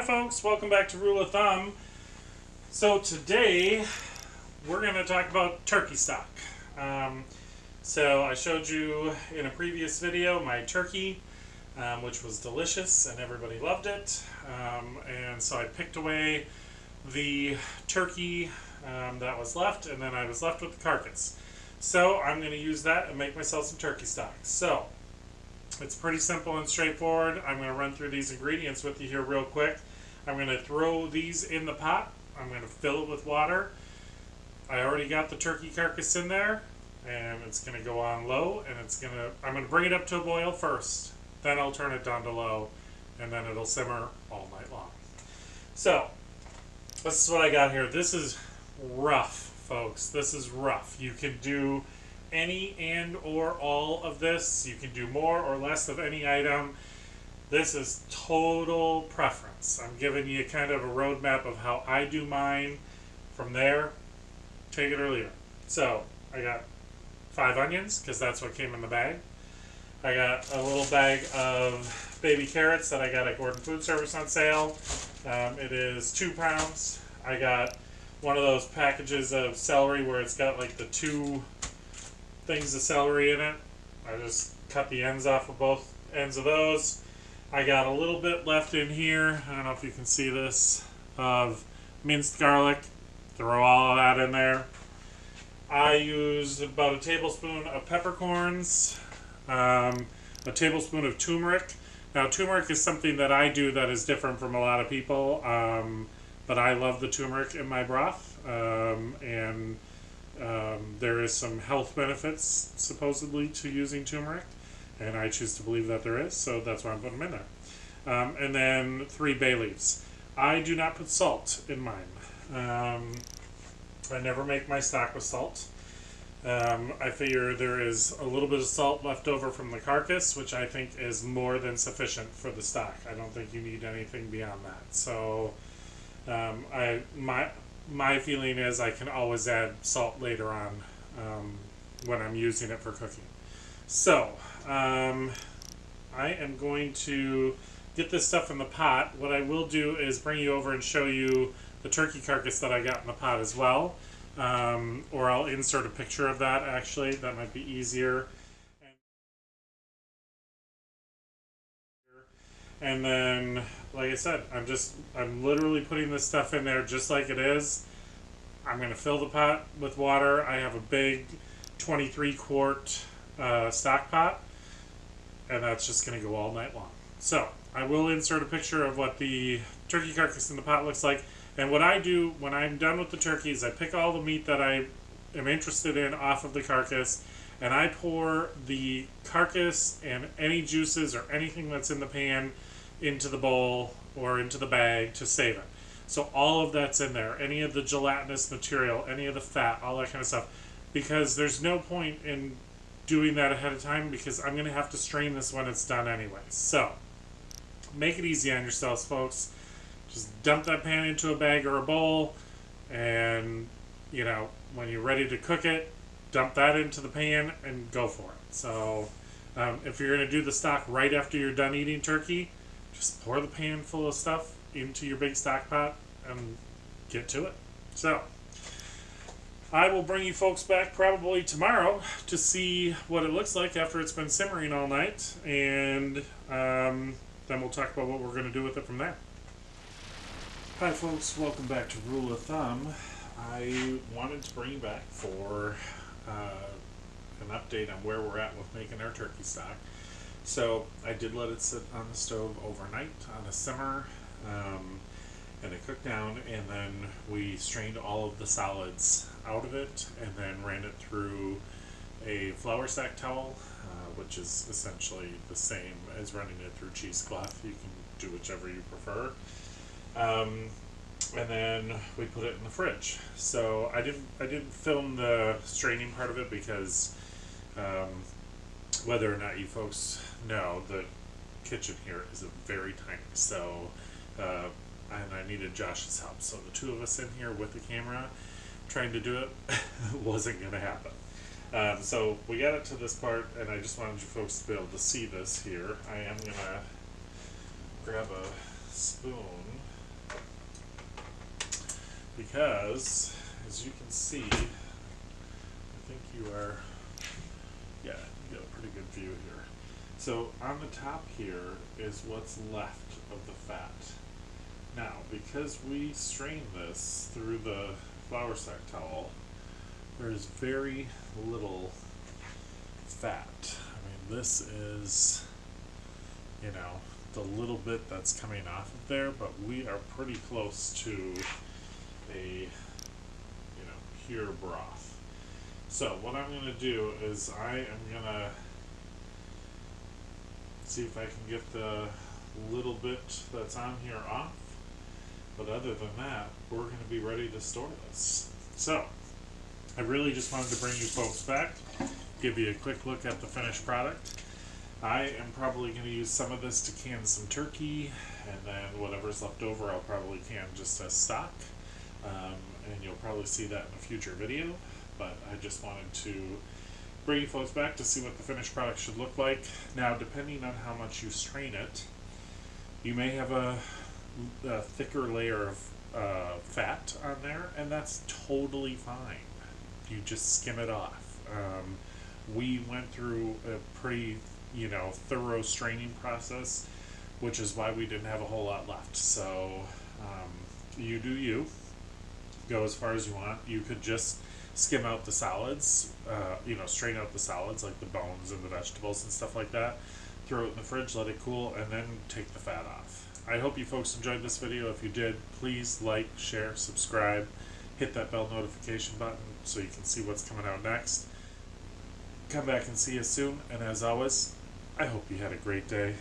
folks, welcome back to Rule of Thumb. So today we're going to talk about turkey stock. So I showed you in a previous video my turkey, which was delicious and everybody loved it. And so I picked away the turkey that was left, and then I was left with the carcass. So I'm going to use that and make myself some turkey stock. So it's pretty simple and straightforward. I'm going to run through these ingredients with you here real quick. I'm going to throw these in the pot. I'm going to fill it with water. I already got the turkey carcass in there, and it's going to go on low, and I'm going to bring it up to a boil first. Then I'll turn it down to low, and then it'll simmer all night long. So this is what I got here. This is rough, folks. This is rough. You can do any and or all of this. You can do more or less of any item. This is total preference. I'm giving you kind of a roadmap of how I do mine. From there, take it or leave it. So I got 5 onions because that's what came in the bag. I got a little bag of baby carrots that I got at Gordon Food Service on sale. It is 2 pounds. I got one of those packages of celery where it's got like the 2 things of celery in it. I just cut the ends off of both ends of those. I got a little bit left in here, I don't know if you can see this, of minced garlic. Throw all of that in there. I used about a tablespoon of peppercorns, a tablespoon of turmeric. Now turmeric is something that I do that is different from a lot of people, but I love the turmeric in my broth, and there is some health benefits supposedly to using turmeric, and I choose to believe that there is, so that's why I'm putting them in there. And then 3 bay leaves. I do not put salt in mine. I never make my stock with salt. I figure there is a little bit of salt left over from the carcass, which I think is more than sufficient for the stock. I don't think you need anything beyond that. So my feeling is I can always add salt later on when I'm using it for cooking. So I am going to get this stuff in the pot. What I will do is bring you over and show you the turkey carcass that I got in the pot as well. Or I'll insert a picture of that, actually. That might be easier. And then, like I said, I'm literally putting this stuff in there just like it is. I'm going to fill the pot with water. I have a big 23-quart stock pot, and that's just going to go all night long. So I will insert a picture of what the turkey carcass in the pot looks like. And what I do when I'm done with the turkey is I pick all the meat that I am interested in off of the carcass, and I pour the carcass and any juices or anything that's in the pan into the bowl or into the bag to save it. So all of that's in there, any of the gelatinous material, any of the fat, all that kind of stuff, because there's no point in doing that ahead of time because I'm going to have to strain this when it's done anyway. So make it easy on yourselves, folks. Just dump that pan into a bag or a bowl, and when you're ready to cook it, dump that into the pan and go for it. So if you're going to do the stock right after you're done eating turkey, just pour the pan full of stuff into your big stock pot and get to it. So I will bring you folks back probably tomorrow to see what it looks like after it's been simmering all night, and then we'll talk about what we're going to do with it from there. Hi folks, welcome back to Rule of Thumb. I wanted to bring you back for an update on where we're at with making our turkey stock. So I did let it sit on the stove overnight on a simmer, and it cooked down, and then we strained all of the solids out of it and then ran it through a flour sack towel, which is essentially the same as running it through cheesecloth. You can do whichever you prefer. And then we put it in the fridge. So I didn't film the straining part of it because whether or not you folks know, the kitchen here is very tiny. So and I needed Josh's help. So the 2 of us in here with the camera trying to do it wasn't going to happen. So we got it to this part, and I just wanted you folks to be able to see this here. I am going to grab a spoon because, as you can see, I think you are, yeah, you got a pretty good view here. So on the top here is what's left of the fat. Now, because we strain this through the flour sack towel, there's very little fat. I mean, this is, you know, the little bit that's coming off of there, but we are pretty close to a, you know, pure broth. So what I'm going to do is I am going to see if I can get the little bit that's on here off. But other than that, we're going to be ready to store this. So, I really just wanted to bring you folks back, give you a quick look at the finished product. I am probably going to use some of this to can some turkey, and then whatever's left over I'll probably can just as stock. And you'll probably see that in a future video. But I just wanted to bring you folks back to see what the finished product should look like. Now, depending on how much you strain it, you may have a thicker layer of fat on there, and that's totally fine. You just skim it off. We went through a pretty, you know, thorough straining process, which is why we didn't have a whole lot left. So you do you. Go as far as you want. You could just skim out the solids, you know, strain out the solids like the bones and the vegetables and stuff like that. Throw it in the fridge, let it cool, and then take the fat off. I hope you folks enjoyed this video. If you did, please like, share, subscribe, hit that bell notification button so you can see what's coming out next. Come back and see you soon, and as always, I hope you had a great day.